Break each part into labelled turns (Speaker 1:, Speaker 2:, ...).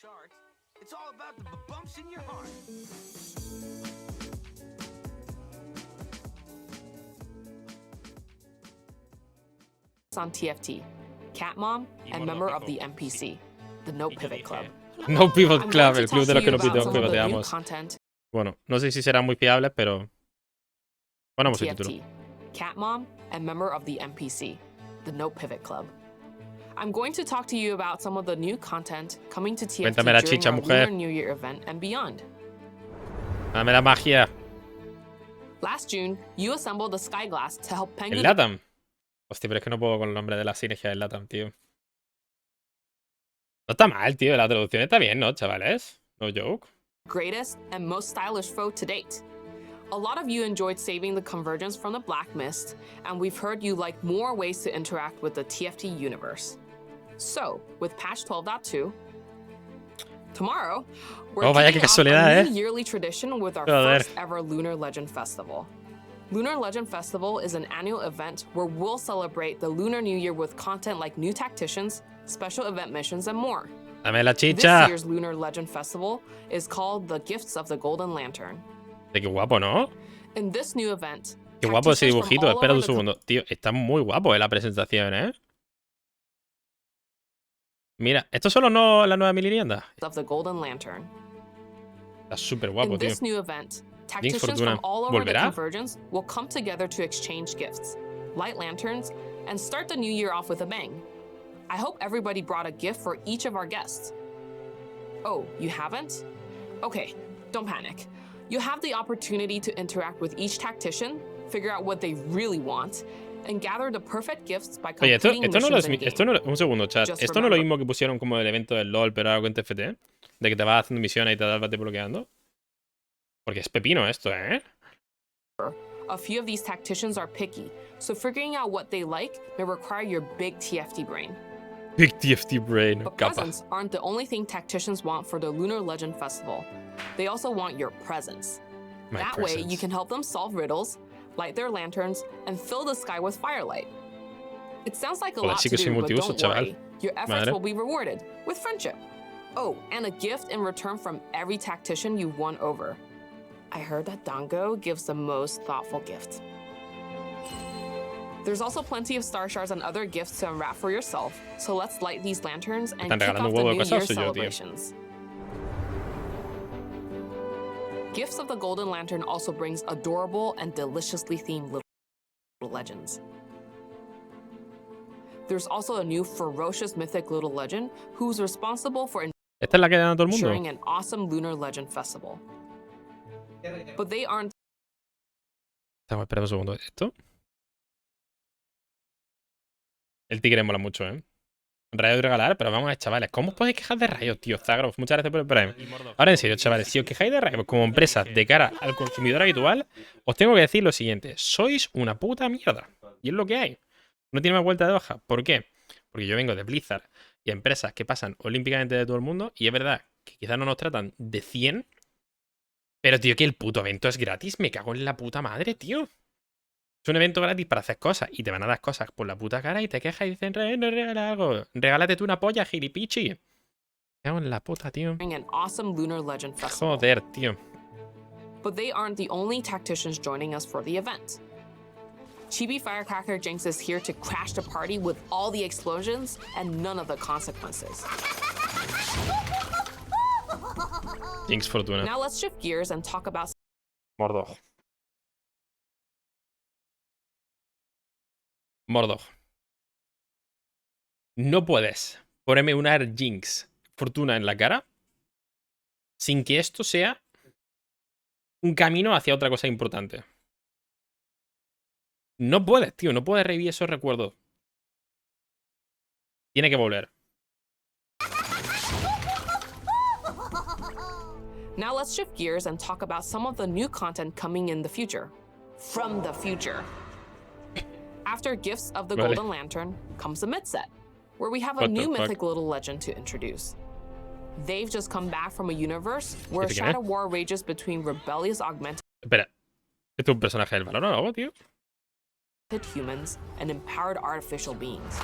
Speaker 1: chart. It's all about the bumps in your heart.
Speaker 2: On TFT, Cat Mom, and member of the NPC, the No Pivot Club.
Speaker 3: No Pivot
Speaker 2: I'm
Speaker 3: Club,
Speaker 2: going
Speaker 3: el
Speaker 2: to
Speaker 3: club de
Speaker 2: talk
Speaker 3: los
Speaker 2: to
Speaker 3: que
Speaker 2: you
Speaker 3: no
Speaker 2: about some of the new
Speaker 3: pivoteamos.
Speaker 2: content
Speaker 3: Bueno, no sé si serán muy fiables, pero ponemos el título.
Speaker 2: TFT, Cat Mom, and member of the NPC, the No Pivot Club. I'm going to talk to you about some of the new content coming to TFT
Speaker 3: Cuéntame la
Speaker 2: during
Speaker 3: chicha,
Speaker 2: our
Speaker 3: mujer.
Speaker 2: Lunar New Year event and beyond.
Speaker 3: Dame la magia.
Speaker 2: Last June, you assembled the Skyglass to help
Speaker 3: El
Speaker 2: Penguin
Speaker 3: LATAM. Hostia, pero es que no puedo con el nombre de la sinergia del LATAM, tío. No está mal, tío. La traducción está bien, ¿no, chavales? No joke.
Speaker 2: greatest and most stylish foe to date. A lot of you enjoyed saving the convergence from the Black Mist, and we've heard you like more ways to interact with the TFT universe. So, with patch 12.2, tomorrow, we're
Speaker 3: vaya
Speaker 2: kicking
Speaker 3: qué
Speaker 2: off
Speaker 3: casualidad,
Speaker 2: a new yearly tradition with our
Speaker 3: Joder.
Speaker 2: first ever Lunar Legend Festival. Lunar Legend Festival is an annual event where we'll celebrate the Lunar New Year with content like new tacticians, special event missions, and more.
Speaker 3: Dame la
Speaker 2: This
Speaker 3: chicha.
Speaker 2: year's Lunar Legend Festival is called the Gifts of the Golden Lantern.
Speaker 3: Qué guapo, ¿no?
Speaker 2: In this new event,
Speaker 3: Qué guapo ese
Speaker 2: tacticians from
Speaker 3: dibujito.
Speaker 2: all
Speaker 3: Espera
Speaker 2: over
Speaker 3: un
Speaker 2: the
Speaker 3: segundo. Tío, está muy guapo la presentación, ¿eh? Mira, esto solo no la nueva leyenda.
Speaker 2: of the Golden Lantern.
Speaker 3: Está súper guapo,
Speaker 2: In
Speaker 3: tío.
Speaker 2: this new event, tacticians
Speaker 3: Fortuna.
Speaker 2: from all over the
Speaker 3: ¿Volverá?
Speaker 2: Convergence will come together to exchange gifts, light lanterns, and start the new year off with a bang. I hope everybody brought a gift for each of our guests. Oh, you haven't? Okay, don't panic. You'll have the opportunity to interact with each tactician, figure out what they really want, and gather the perfect gifts by
Speaker 3: Oye,
Speaker 2: completing
Speaker 3: esto no
Speaker 2: missions
Speaker 3: es,
Speaker 2: in-game.
Speaker 3: esto no, un segundo, chat.
Speaker 2: Just
Speaker 3: ¿Esto no es lo
Speaker 2: remember-
Speaker 3: mismo que pusieron como el evento del LoL, pero ahora con TFT? De que te vas haciendo misiones y te vas desbloqueando. Porque es pepino esto, ¿eh?
Speaker 2: A few of these tacticians are picky, so figuring out what they like may require your big TFT brain.
Speaker 3: Big TFT brain,
Speaker 2: But
Speaker 3: capa.
Speaker 2: presents aren't the only thing tacticians want for the Lunar Legend Festival. They also want your presence.
Speaker 3: My
Speaker 2: That way,
Speaker 3: presence.
Speaker 2: you can help them solve riddles, light their lanterns, and fill the sky with firelight. It sounds like a
Speaker 3: Joder,
Speaker 2: lot
Speaker 3: sí
Speaker 2: to
Speaker 3: que soy
Speaker 2: do, but
Speaker 3: multiuso,
Speaker 2: don't
Speaker 3: chaval.
Speaker 2: worry. Your efforts
Speaker 3: Madre.
Speaker 2: will be rewarded with friendship. Oh, and a gift in return from every tactician you've won over. I heard that Dango gives the most thoughtful gift. There's also plenty of star shards and other gifts to unwrap for yourself, so let's light these lanterns and
Speaker 3: ¿Están
Speaker 2: kick
Speaker 3: regalando
Speaker 2: off
Speaker 3: un
Speaker 2: the
Speaker 3: huevo de
Speaker 2: New
Speaker 3: cosas
Speaker 2: Year
Speaker 3: o soy yo, tío?
Speaker 2: celebrations. Gifts of the Golden Lantern also brings adorable and deliciously themed little legends. There's also a new ferocious mythic little legend who's responsible for
Speaker 3: ¿Esta es la que dan a todo el mundo?
Speaker 2: ensuring an awesome Lunar Legend Festival. But they aren't
Speaker 3: Estamos esperando un segundo. ¿Esto? El tigre mola mucho, ¿eh? Rayo de regalar, pero vamos a ver, chavales. ¿Cómo os podéis quejar de rayos, tío? Zagroff, muchas gracias por el Prime. Ahora en serio, chavales, si os quejáis de rayos como empresa de cara al consumidor habitual, os tengo que decir lo siguiente. Sois una puta mierda. Y es lo que hay. No tiene más vuelta de hoja. ¿Por qué? Porque yo vengo de Blizzard y empresas que pasan olímpicamente de todo el mundo y es verdad que quizás no nos tratan de 100, pero, tío, que el puto evento es gratis. Me cago en la puta madre, tío. Es un evento gratis para hacer cosas y te van a dar cosas por la puta cara y te quejas y dicen, no regala algo. Regálate tú una polla, gilipichi. Me cago en la puta, tío.
Speaker 2: an awesome Lunar Legend Festival.
Speaker 3: Joder, tío.
Speaker 2: But they aren't the only tacticians joining us for the event. Chibi Firecracker Jinx is here to crash the party with all the explosions and none of the consequences.
Speaker 3: Jinx Fortuna.
Speaker 2: Now let's shift gears and talk about
Speaker 3: Mordog. Mordog. No puedes ponerme una Jinx Fortuna en la cara sin que esto sea un camino hacia otra cosa importante. No puedes, tío. No puedes revivir esos recuerdos. Tiene que volver.
Speaker 2: Now let's shift gears and talk about some of the new content coming in the future. From the future. After Gifts of the
Speaker 3: Vale.
Speaker 2: Golden Lantern comes the mid set, where we have a
Speaker 3: What the
Speaker 2: new
Speaker 3: fuck?
Speaker 2: mythic little legend to introduce. They've just come back from a universe where
Speaker 3: ¿Este quién
Speaker 2: shadow
Speaker 3: es?
Speaker 2: war rages between rebellious augmented
Speaker 3: Espera. ¿Esto es un personaje del valor o algo, tío?
Speaker 2: humans and empowered artificial beings.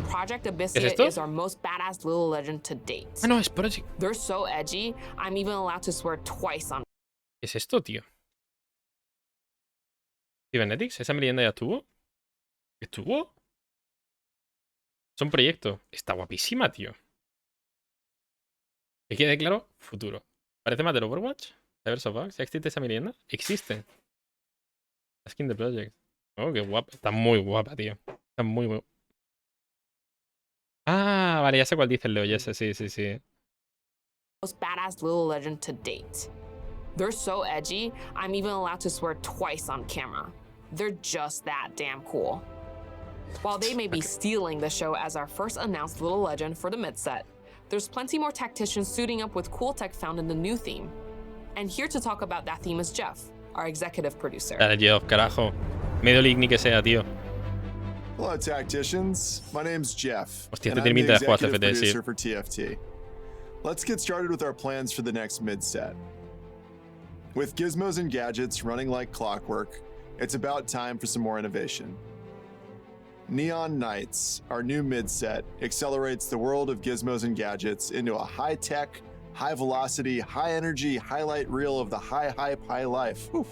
Speaker 2: Project
Speaker 3: ¿Es
Speaker 2: Abyssia
Speaker 3: esto?
Speaker 2: is our most badass little legend to date.
Speaker 3: Ah, no, es Project.
Speaker 2: They're so edgy, I'm even allowed to swear twice on.
Speaker 3: ¿Qué es esto, tío? Cybernetics, ¿esa leyenda ya estuvo? ¿Estuvo? Son proyectos. Está guapísima, tío. Que quede claro, futuro. ¿Parece más del Overwatch? Diverse of Bugs. ¿Existe esa leyenda? Existe. La skin de Project. Oh, qué guapa. Está muy guapa, tío. Está muy guapa. Ah, vale, ya sé cuál dice el Leo. Ya sé, sí, sí, sí.
Speaker 2: Most badass little legend to date. They're so edgy, I'm even allowed to swear twice on camera. They're just that damn cool. While they may be stealing the show as our first announced little legend for the mid-set, there's plenty more tacticians suiting up with cool tech found in the new theme. And here to talk about that theme is Jeff, our executive producer.
Speaker 3: Dale, Geoff, carajo. Medio league ni que sea, tío.
Speaker 4: Hello, tacticians. My name's Jeff,
Speaker 3: Hostia,
Speaker 4: and
Speaker 3: te
Speaker 4: I'm the
Speaker 3: termina de jugar
Speaker 4: executive
Speaker 3: TFT, sí.
Speaker 4: producer for TFT. Let's get started with our plans for the next mid-set. With gizmos and gadgets running like clockwork, it's about time for some more innovation. Neon Nights, our new mid-set, accelerates the world of gizmos and gadgets into a high-tech, high-velocity, high-energy highlight reel of the high hype, high life. Oof.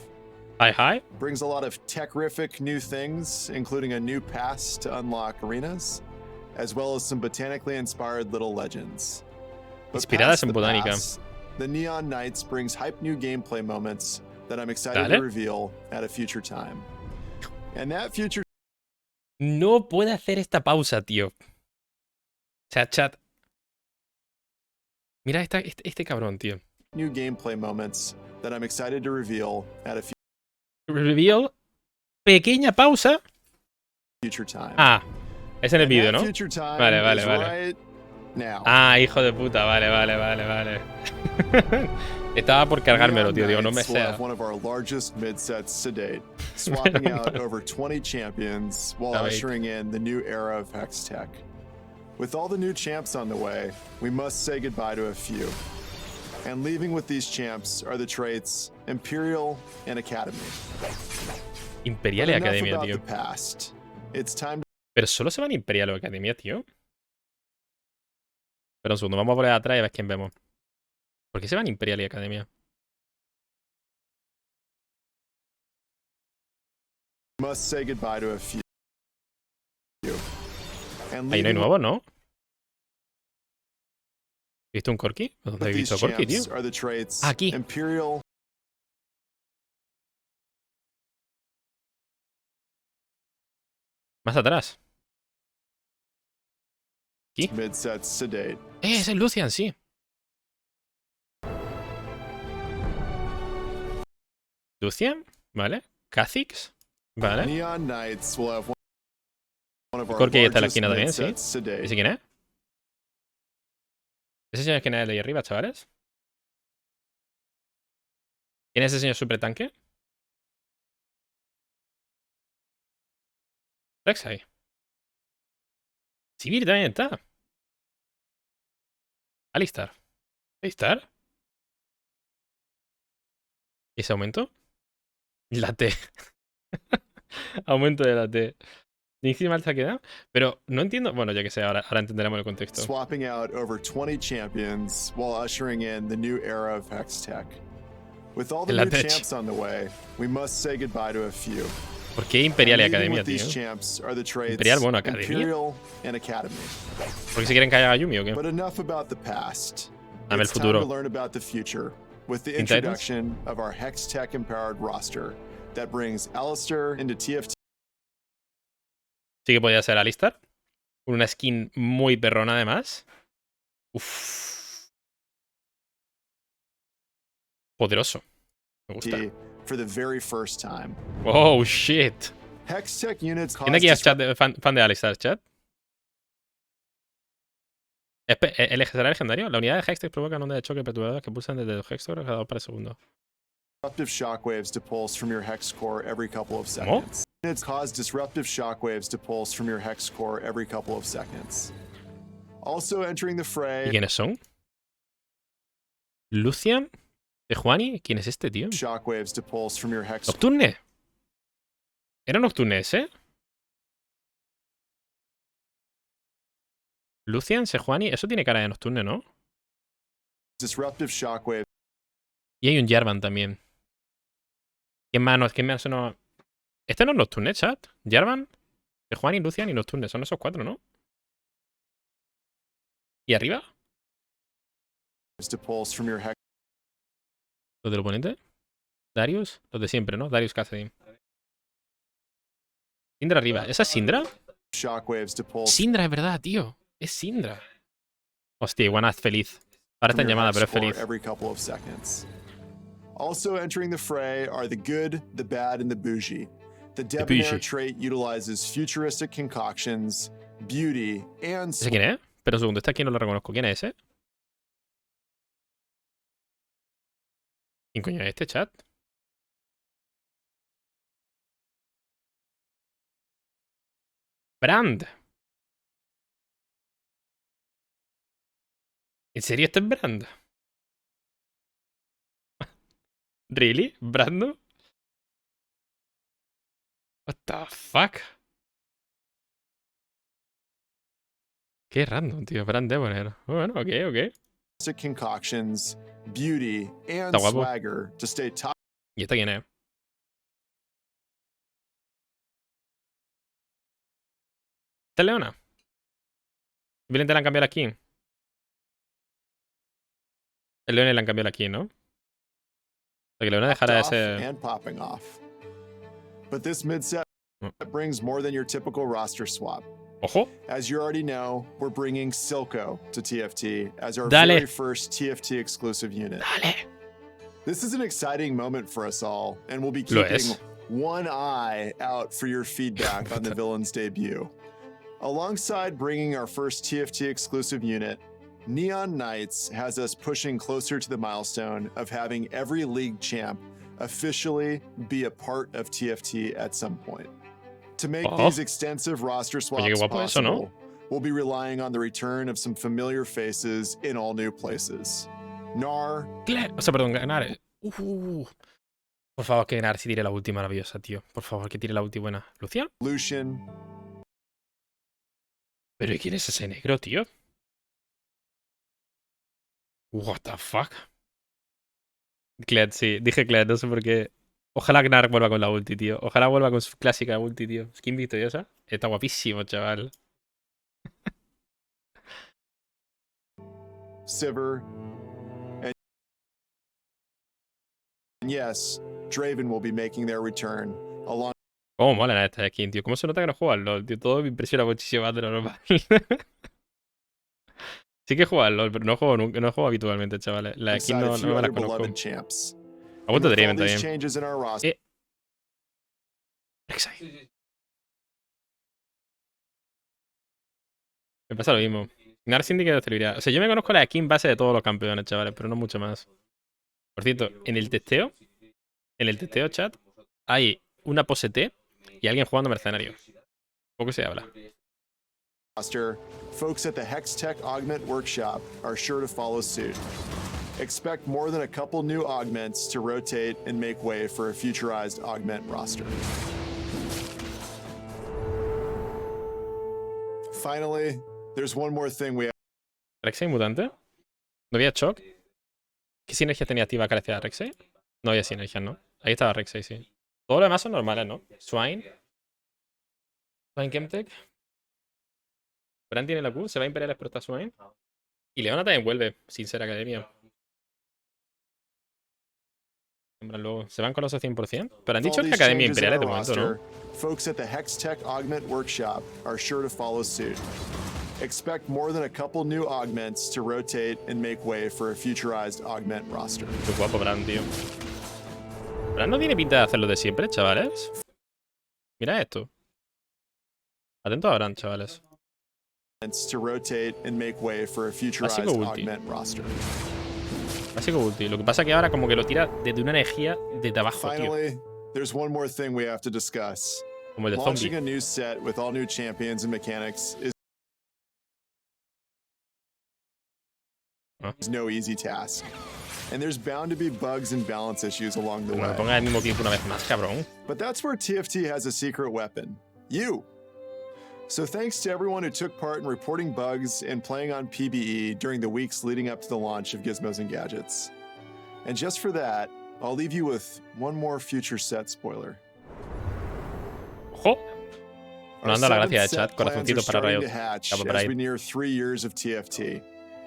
Speaker 3: Hi.
Speaker 4: Brings a lot of tech-rific new things, including a new pass to unlock arenas, as well as some botanically inspired little legends. But
Speaker 3: Inspiradas
Speaker 4: past
Speaker 3: en
Speaker 4: the
Speaker 3: botánica.
Speaker 4: pass, the Neon Nights brings hype new gameplay moments that I'm excited
Speaker 3: Dale.
Speaker 4: to reveal at a future time. And that future
Speaker 3: No puede hacer esta pausa, tío. Chat. Mira este cabrón, tío.
Speaker 4: new gameplay moments that I'm excited to reveal at a
Speaker 3: Reveal. Pequeña pausa.
Speaker 4: future time.
Speaker 3: Ah, es en el
Speaker 4: And
Speaker 3: vídeo,
Speaker 4: that
Speaker 3: ¿no?
Speaker 4: future time
Speaker 3: Vale.
Speaker 4: is right now.
Speaker 3: Ah, hijo de puta. Vale. Estaba por cargármelo, tío. Digo, no me
Speaker 4: Nights will
Speaker 3: sea.
Speaker 4: have one of our largest mid-sets to date, swapping out over 20 champions while
Speaker 3: A ver.
Speaker 4: ushering in the new era of Hex Tech. With all the new champs on the way, we must say goodbye to a few. And leaving with these champs are the traits Imperial and Academy.
Speaker 3: Imperial
Speaker 4: But
Speaker 3: y
Speaker 4: enough
Speaker 3: Academia,
Speaker 4: about
Speaker 3: tío.
Speaker 4: the past. It's time
Speaker 3: Pero solo se van Imperial o Academia, tío. Pero un segundo, vamos a volver atrás y a ver quién vemos. ¿Por qué se van Imperial y Academia?
Speaker 4: must say goodbye to a few. And
Speaker 3: Ahí no hay
Speaker 4: leaving
Speaker 3: nuevo, ¿no? ¿He visto un Corki? ¿Dónde he
Speaker 4: with these
Speaker 3: visto Corki, tío?
Speaker 4: champs are the traits
Speaker 3: Aquí.
Speaker 4: Imperial
Speaker 3: Más atrás. Aquí.
Speaker 4: mid-sets to date.
Speaker 3: Es el Lucian, sí. Lucian, ¿vale? Kha'Zix, ¿vale?
Speaker 4: Neon Nights will have one of our
Speaker 3: Corki está en la
Speaker 4: largest
Speaker 3: esquina también, sí.
Speaker 4: mid-sets to date.
Speaker 3: ¿Ese quién es? ¿Ese señor quién es el de ahí arriba, chavales? ¿Quién es ese señor super tanque? Rek'Sai. Sivir también está. Alistar. ¿Alistar? ¿Y ese aumento? La T. Aumento de la T. Encima se ha quedado. Pero no entiendo. Bueno, ya que sé, ahora entenderemos el contexto.
Speaker 4: Swapping out over 20 champions while ushering in the new era of Hex Tech. With all the
Speaker 3: La
Speaker 4: new
Speaker 3: tech.
Speaker 4: champs on the way, we must say goodbye to a few.
Speaker 3: ¿Por qué Imperial y
Speaker 4: And leading
Speaker 3: Academia,
Speaker 4: with these
Speaker 3: tío?
Speaker 4: champs are the traits
Speaker 3: Imperial, bueno, Academia.
Speaker 4: Imperial and Academy.
Speaker 3: ¿Por qué se quieren que haya Yumi o qué?
Speaker 4: But enough about the past.
Speaker 3: Dame el
Speaker 4: It's time to
Speaker 3: futuro.
Speaker 4: learn about the future with the
Speaker 3: Teen Titans?
Speaker 4: introduction of our Hex Tech empowered roster that brings Alistair into TFT.
Speaker 3: Sí que podía ser Alistar. Con una skin muy perrona además. Uff. Poderoso. Me gusta.
Speaker 4: For the very first time.
Speaker 3: Oh, shit.
Speaker 4: Hex Tech units
Speaker 3: ¿Quién de aquí es chat fan de Alistar, chat? ¿El será legendario? La unidad de Hextech provoca una onda de choque perturbadora que pulsan desde los Hextech cada para segundo.
Speaker 4: disruptive shockwaves to pulse from your hex core every couple of seconds. Units cause disruptive shockwaves to pulse from your hex core every couple of seconds. Also entering the
Speaker 3: ¿Y
Speaker 4: fray.
Speaker 3: quiénes son? ¿Lucian? ¿De Juani? ¿Quién es este, tío?
Speaker 4: Shockwaves to pulse from your hex.
Speaker 3: ¿Nocturne? ¿Era Nocturne ese? Lucian, Sejuani. Eso tiene cara de nocturne, ¿no?
Speaker 4: Disruptive shockwave.
Speaker 3: Y hay un Jarvan también. ¿Quién más? ¿Quién más no? Este no es nocturne, chat. Jarvan, Sejuani, Lucian y nocturne. Son esos 4, ¿no? ¿Y arriba?
Speaker 4: To pulse from your hex.
Speaker 3: ¿Los del oponente? Darius. Los de siempre, ¿no? Darius Cassidy. Syndra arriba. ¿Esa es Syndra?
Speaker 4: Shockwaves to pulse.
Speaker 3: Syndra, es verdad, tío. Es Syndra. Hostia, igual es feliz. Ahora está en llamada, pero es feliz.
Speaker 4: Every couple of seconds. Also entering the fray are the good, the bad, and the bougie. The debonair trait utilizes futuristic concoctions, beauty, and...
Speaker 3: ¿Ese quién es? Pero un segundo, este aquí no lo reconozco. ¿Quién es ese? ¿Quién coño es este, chat? Brand. ¿En serio este es Brand? ¿Really? ¿Brando? What the fuck? Qué random, tío. Brand Debonair. Bueno, ok.
Speaker 4: concoctions, beauty, and swagger to stay top.
Speaker 3: ¿Y esta quién es? ¿Esta es Leona? Simplemente le han cambiado la skin. El Leona le han cambiado la skin, ¿no? O sea, que Leona dejará de ser...
Speaker 4: And popping off. But this mid-set brings more than your typical roster swap.
Speaker 3: ¡Ojo!
Speaker 4: As you already know, we're bringing Silco to TFT as our very first TFT exclusive unit.
Speaker 3: Dale.
Speaker 4: This is an exciting moment for us all, and we'll be keeping one eye out for your feedback on the villain's debut. Alongside bringing our first TFT exclusive unit, Neon Knights has us pushing closer to the milestone of having every league champ officially be a part of TFT at some point. To make these extensive roster swaps possible, we'll be relying on the return of some familiar faces in all new places. Gnar.
Speaker 3: O sea, perdón, Gnar. Por favor, que Gnar si tire la ulti maravillosa, tío. Por favor, que tire la ulti buena. ¿Lucian?
Speaker 4: Lucian.
Speaker 3: ¿Pero quién es ese negro, tío? What the fuck? Kled, sí. Dije Kled, no sé por qué. Ojalá Gnar vuelva con la ulti, tío. Ojalá vuelva con su clásica ulti, tío. Skin victoriosa. Está guapísimo, chaval.
Speaker 4: Sivir. And yes, Draven will be making their return along.
Speaker 3: Cómo mola esta skin, tío. Cómo se nota que no juega al LoL, tío. Todo me impresiona muchísimo más de lo normal. Sí que juego al LoL, pero no juego nunca, no juego habitualmente, chavales. La skin no me las conozco. Ha vuelto Draven también. Me pasa lo mismo. Gnar Syndicate de celebridad. O sea, yo me conozco la skin base de todos los campeones, chavales, pero no mucho más. Por cierto, en el testeo, chat, hay una pose T y alguien jugando mercenario. Poco se habla.
Speaker 4: Folks at the Hextech Augment Workshop are sure to follow suit. Expect more than a couple new augments to rotate and make way for a futurized augment roster. Finally, there's one more thing we have.
Speaker 3: ¿Rexey mutante? ¿No había shock? ¿Qué sinergia tenía activa carecía de Rexey? No había sinergia, ¿no? Ahí estaba Rexey, sí. Todo lo demás son normales, ¿no? Swine Chemtech. Bran tiene la Q, se va a Imperial pero está Swine. Y Leona también vuelve, sin ser academia. Luego, se van con los 100%. Pero han dicho que Academia Imperial de momento, ¿no?
Speaker 4: Folks at the Hextech Augment Workshop are sure to follow suit. Expect more than a couple new augments to rotate and make way for a futurized augment roster.
Speaker 3: Qué guapo Bran, tío. Bran no tiene pinta de hacerlo de siempre, chavales. Mira esto. Atento a Bran, chavales.
Speaker 4: To rotate and make way for a futurized augment roster.
Speaker 3: Básico ulti. Lo que pasa es que ahora como que lo tira desde una energía desde abajo, tío.
Speaker 4: There's one more thing we have to discuss.
Speaker 3: Como el de
Speaker 4: Launching
Speaker 3: zombie.
Speaker 4: a new set with all new champions and mechanics is no easy task. And there's bound to be bugs and balance issues along the way.
Speaker 3: Me ponga al mismo tiempo una vez más, cabrón.
Speaker 4: But that's where TFT has a secret weapon. You. So thanks to everyone who took part in reporting bugs and playing on PBE during the weeks leading up to the launch of Gizmos and Gadgets. And just for that, I'll leave you with one more future set spoiler.
Speaker 3: Ojo.
Speaker 4: Our
Speaker 3: Nos anda la
Speaker 4: seventh
Speaker 3: gracia de
Speaker 4: set
Speaker 3: chat.
Speaker 4: plans are
Speaker 3: Corazoncito para
Speaker 4: starting
Speaker 3: Riot.
Speaker 4: to hatch
Speaker 3: Capo
Speaker 4: as we
Speaker 3: Pride.
Speaker 4: near 3 years of TFT.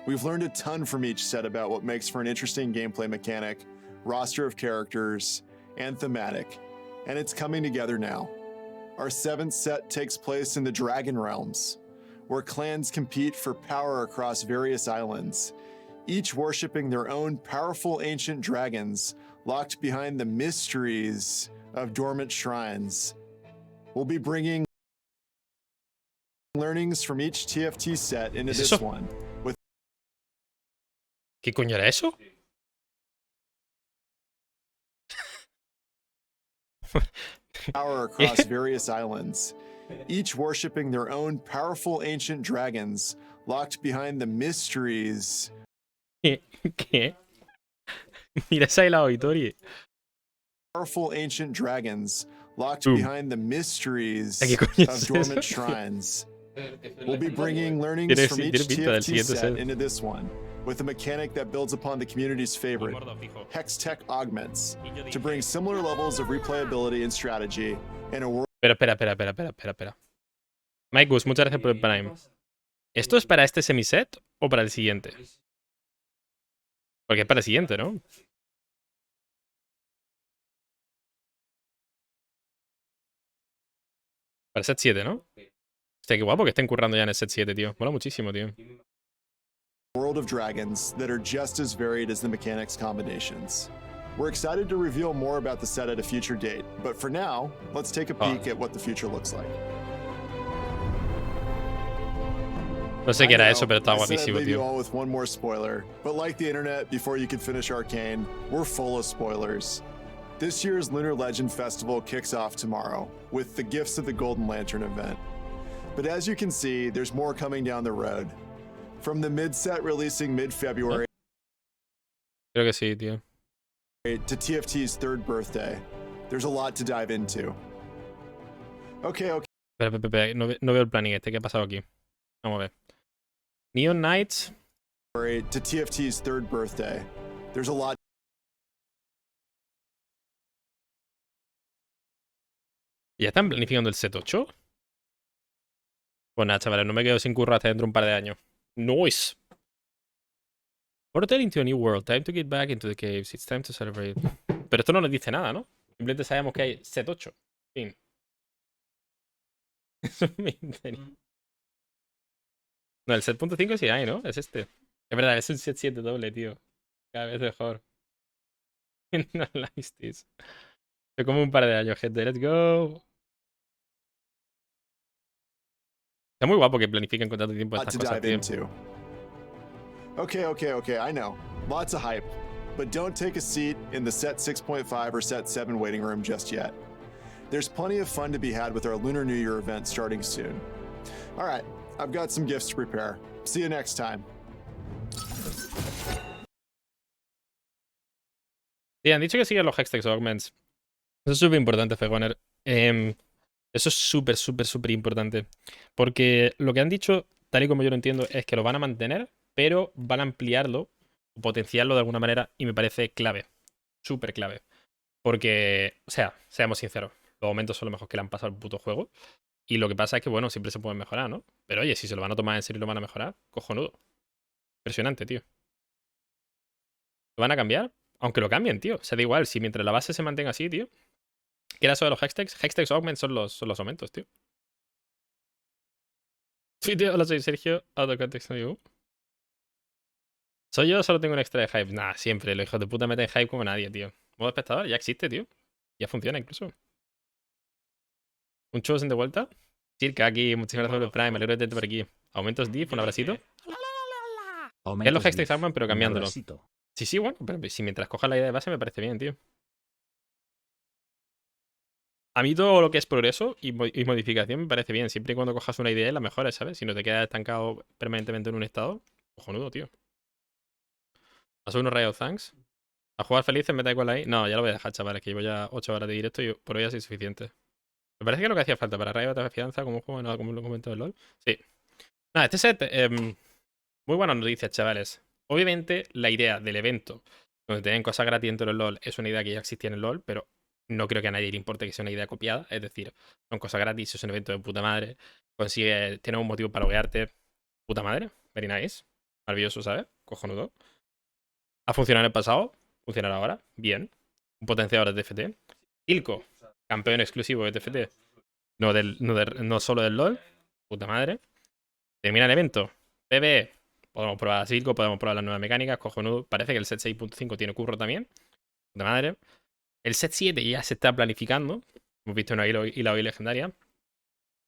Speaker 4: We've learned a ton from each set about what makes for an interesting gameplay mechanic, roster of characters, and thematic, and it's coming together now. Our 7th set takes place in the Dragon Realms, where clans compete for power across various islands, each worshipping their own powerful ancient dragons locked behind the mysteries of dormant shrines. We'll be bringing learnings from each TFT set into
Speaker 3: ¿Es
Speaker 4: this
Speaker 3: eso?
Speaker 4: one, with
Speaker 3: ¿Qué coño era eso?
Speaker 4: power across various islands, each worshipping their own powerful ancient dragons locked behind the mysteries.
Speaker 3: ¿Qué? Mira esa ahí la auditoria.
Speaker 4: Powerful ancient dragons locked
Speaker 3: Boom.
Speaker 4: behind the mysteries
Speaker 3: ¿Qué coño
Speaker 4: of
Speaker 3: es
Speaker 4: dormant
Speaker 3: eso?
Speaker 4: shrines. We'll be bringing learnings
Speaker 3: Tiene-
Speaker 4: from
Speaker 3: tiene
Speaker 4: each
Speaker 3: pinta del
Speaker 4: TFT
Speaker 3: siguiente
Speaker 4: set
Speaker 3: set.
Speaker 4: into this one, with a mechanic that builds upon the community's favorite, Hex Tech Augments, to bring similar levels of replayability and strategy in a world.
Speaker 3: Espera. Mike Gus, muchas gracias por el Prime. ¿Esto es para este semiset o para el siguiente? Porque es para el siguiente, ¿no? Para el set 7, ¿no? Hostia, qué guapo que estén currando ya en el set 7, tío. Mola muchísimo, tío.
Speaker 4: World of dragons that are just as varied as the mechanics combinations. We're excited to reveal more about the set at a future date, but for now, let's take a peek at what the future looks like.
Speaker 3: No sé qué era eso, pero está
Speaker 4: I said I'd
Speaker 3: guapísimo,
Speaker 4: leave you
Speaker 3: tío.
Speaker 4: all with one more spoiler, but like the internet, before you could finish Arcane, we're full of spoilers. This year's Lunar Legend Festival kicks off tomorrow with the Gifts of the Golden Lantern event. But as you can see, there's more coming down the road. From the mid-set releasing mid-February
Speaker 3: Creo que sí, tío.
Speaker 4: to TFT's 3rd birthday, there's a lot to dive into. Okay.
Speaker 3: Espera. No veo el planning este. ¿Qué ha pasado aquí? Vamos a ver. Neon Knights.
Speaker 4: To TFT's 3rd birthday, there's a lot.
Speaker 3: ¿Ya están planificando el set 8? Pues nada, chavales, no me quedo sin curro hasta dentro de un par de años. Nice. Portal into a new world. Time to get back into the caves. It's time to celebrate. Pero esto no nos dice nada, ¿no? Simplemente sabemos que hay set 8. Fin. Eso me interesa. No, el set .5 sí hay, ¿no? Es este. Es verdad, es un set 7 doble, tío. Cada vez mejor. No la visteis. Fue como un par de años, gente. Let's go. Está muy guapo que planifiquen con tanto tiempo
Speaker 4: Lot
Speaker 3: estas
Speaker 4: to
Speaker 3: cosas,
Speaker 4: dive
Speaker 3: tío.
Speaker 4: into. Okay, I know. Lots of hype. But don't take a seat in the set 6.5 or set 7 waiting room just yet. There's plenty of fun to be had with our Lunar New Year event starting soon. All right, I've got some gifts to prepare. See you next time.
Speaker 3: Sí, han dicho que siguen los hashtags augments. Eso es súper importante, Fegoner. Eso es súper importante. Porque lo que han dicho, tal y como yo lo entiendo, es que lo van a mantener, pero van a ampliarlo, o potenciarlo de alguna manera, y me parece clave. Súper clave. Porque, o sea, seamos sinceros, los aumentos son lo mejor que le han pasado al puto juego. Y lo que pasa es que, bueno, siempre se pueden mejorar, ¿no? Pero oye, si se lo van a tomar en serio y lo van a mejorar, cojonudo. Impresionante, tío. ¿Lo van a cambiar? Aunque lo cambien, tío. O sea, da igual, si mientras la base se mantenga así, tío. ¿Qué era eso de los hashtags? Hashtags augments son los aumentos, tío. Sí, tío, hola, soy Sergio. Out of context, no you. ¿Soy yo o solo tengo un extra de hype? Nah, siempre. Los hijos de puta meten hype como nadie, tío. Modo espectador ya existe, tío. Ya funciona incluso. ¿Un chosen de vuelta? Circa aquí, muchísimas gracias por el Prime. Me alegro de tenerte por aquí. Aumentos div, un abracito. Es los hashtags augment, pero cambiándolo. Sí, bueno, pero si mientras cojas la idea de base me parece bien, tío. A mí todo lo que es progreso y modificación me parece bien, siempre y cuando cojas una idea y la mejores, ¿sabes? Si no te quedas estancado permanentemente en un estado, cojonudo, tío. ¿Has unos Riot Thanks? ¿A jugar felices me da igual ahí? No, ya lo voy a dejar, chavales, que llevo ya 8 horas de directo y por hoy así es suficiente. Me parece que es lo que hacía falta para Riot de fianza como juego, no, como lo comentó el LoL. Sí. Nada, este set, muy buenas noticias, chavales. Obviamente, la idea del evento donde tienen cosas gratis dentro del LoL es una idea que ya existía en el LoL, pero no creo que a nadie le importe que sea una idea copiada. Es decir, son cosas gratis, es un evento de puta madre. Consigue, tienes un motivo para loguearte. Puta madre. Very nice. Maravilloso, ¿sabes? Cojonudo. Ha funcionado en el pasado. Funcionará ahora. Bien. Un potenciador de TFT. Silco. Campeón exclusivo de TFT. No solo del LoL. Puta madre. Termina el evento. PvE. Podemos probar a Silco, podemos probar las nuevas mecánicas. Cojonudo. Parece que el set 6.5 tiene curro también. Puta madre. El set 7 ya se está planificando. Hemos visto una hila hoy legendaria.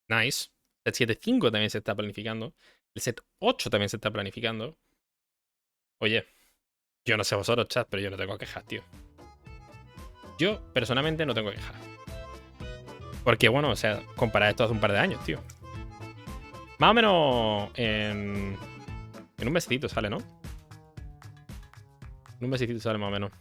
Speaker 3: Nice. El set 7.5 también se está planificando. El set 8 también se está planificando. Oye, yo no sé vosotros, chat, pero yo no tengo quejas, tío. Yo, personalmente, no tengo quejas. Porque, bueno, o sea, comparar esto hace un par de años, tío. Más o menos en un mesecito sale, ¿no? En un mesecito sale más o menos.